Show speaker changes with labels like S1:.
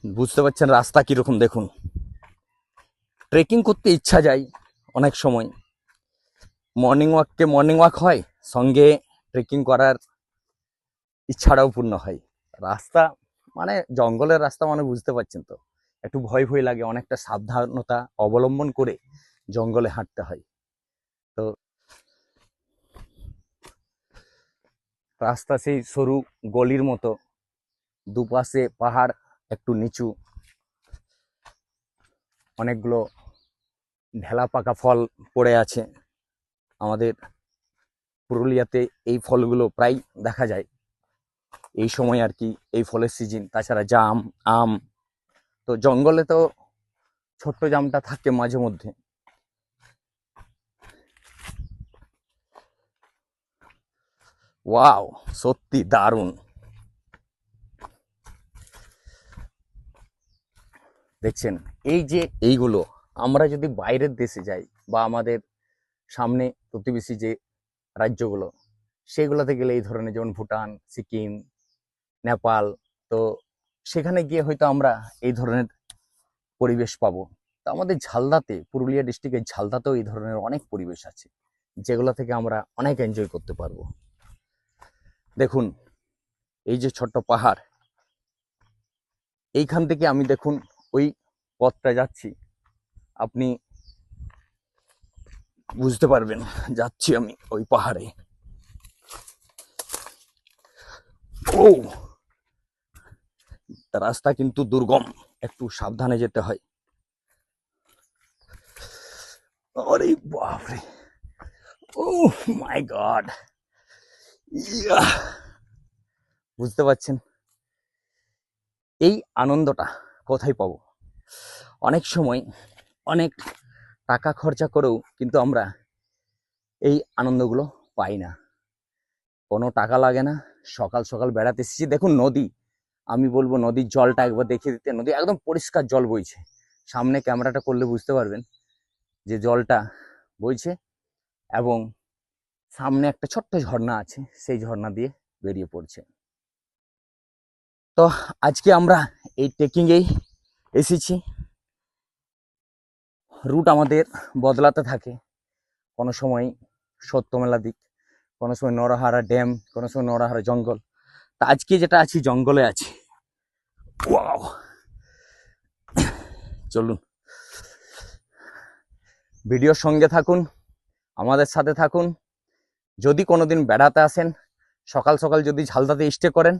S1: বুঝতে পারছেন রাস্তা কিরকম দেখুন। ট্রেকিং করতে ইচ্ছা যায় অনেক সময়, মর্নিং ওয়াক হয়, সঙ্গে ট্রেকিং করার ইচ্ছাটাও পূর্ণ হয়। রাস্তা মানে জঙ্গলের রাস্তা, মানে বুঝতে পারছেন তো, একটু ভয় ভয় লাগে, অনেকটা সাবধানতা অবলম্বন করে জঙ্গলে হাঁটতে হয়। তো রাস্তা সেই সরু গলির মতো, দুপাশে পাহাড়, একটু নিচু, অনেকগুলো ঢেলা পাকা ফল পড়ে আছে। আমাদের পুরুলিয়াতে এই ফলগুলো প্রায় দেখা যায় এই সময় আর কি, এই ফলের সিজন। তাছাড়া জাম, আম, তো জঙ্গলে তো ছোট্ট জামটা থাকে মাঝে মধ্যে। ওয়াও, সত্যি দারুণ। দেখছেন এই যে এইগুলো, আমরা যদি বাইরের দেশে যাই বা আমাদের সামনে প্রতিবেশী যে রাজ্যগুলো, সেগুলোতে গেলে এই ধরনের, যেমন ভুটান, সিকিম, নেপাল, তো সেখানে গিয়ে হয়তো আমরা এই ধরনের পরিবেশ পাবো। তো আমাদের ঝালদাতে, পুরুলিয়া ডিস্ট্রিক্টের ঝালদাতেও এই ধরনের অনেক পরিবেশ আছে, যেগুলো থেকে আমরা অনেক এনজয় করতে পারবো। দেখুন এই যে ছোট্ট পাহাড়, এইখান থেকে আমি দেখুন ওই পথটা যাচ্ছি, আপনি বুঝতে পারবেন যাচ্ছি আমি ওই পাহাড়ে। ও, রাস্তা কিন্তু দুর্গম, একটু সাবধানে যেতে হয়। আরে বাপরে, ও মাই গড, ইয়া, বুঝতে পারছেন এই আনন্দটা কোথায় পাবো? অনেক সময় অনেক টাকা খরচা করেও কিন্তু আমরা এই আনন্দগুলো পাই না। কোনো টাকা লাগে না, সকাল সকাল বেড়াতে এসেছি, দেখুন নদী, আমি বলবো নদীর জলটা একবার দেখিয়ে দিতে। নদী একদম পরিষ্কার জল বইছে, সামনে ক্যামেরাটা করলে বুঝতে পারবেন যে জলটা বইছে, এবং সামনে একটা ছোট্ট ঝর্ণা আছে, সেই ঝর্ণা দিয়ে বেরিয়ে পড়ছে। তো আজকে আমরা এই ট্রেকিংয়েই এসেছি। রুট আমাদের বদলাতে থাকে, কোনো সময় সত্যমেলা দিক, কোনো সময় নরহারা ড্যাম, কোনো সময় নরহারা জঙ্গল। তা আজকে যেটা আছি, জঙ্গলে আছি। ওয়াও, চলুন ভিডিওর সঙ্গে থাকুন, আমাদের সাথে থাকুন। যদি কোনোদিন বেড়াতে আসেন, সকাল সকাল যদি ঝালদাতে স্টে করেন,